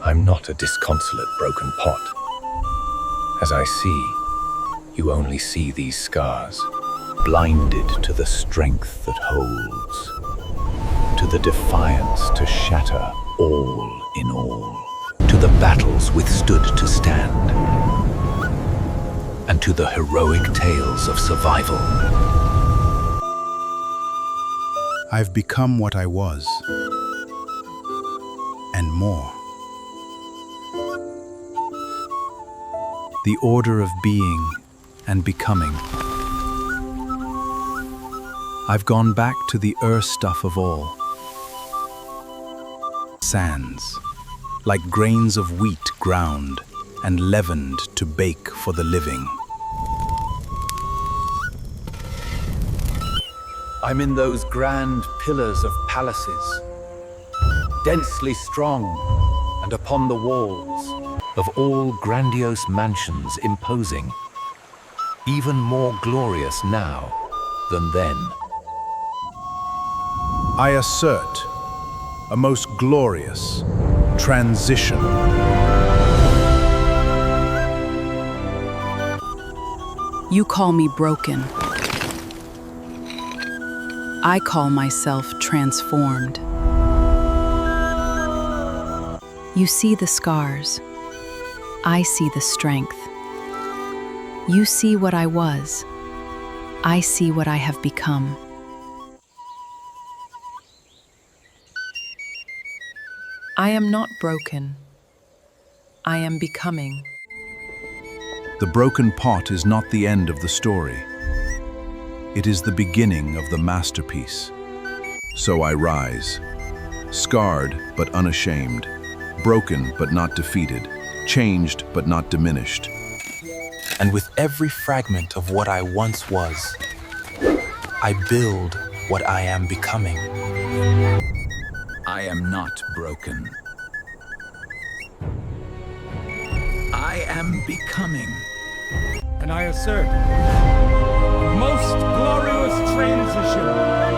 I'm not a disconsolate broken pot. As I see, you only see these scars, blinded to the strength that holds, to the defiance to shatter all in all, to the battles withstood to stand, and to the heroic tales of survival. I've become what I was, and more. The order of being and becoming. I've gone back to the stuff of all. Sands, like grains of wheat ground and leavened to bake for the living. I'm in those grand pillars of palaces, densely strong, and upon the walls of all grandiose mansions imposing, even more glorious now than then. I assert a most glorious transition. You call me broken. I call myself transformed. You see the scars. I see the strength. You see what I was. I see what I have become. I am not broken. I am becoming. The broken pot is not the end of the story. It is the beginning of the masterpiece. So I rise, scarred but unashamed, broken but not defeated, changed but not diminished. And with every fragment of what I once was, I build what I am becoming. I am not broken. I am becoming. And I assert a most glorious transition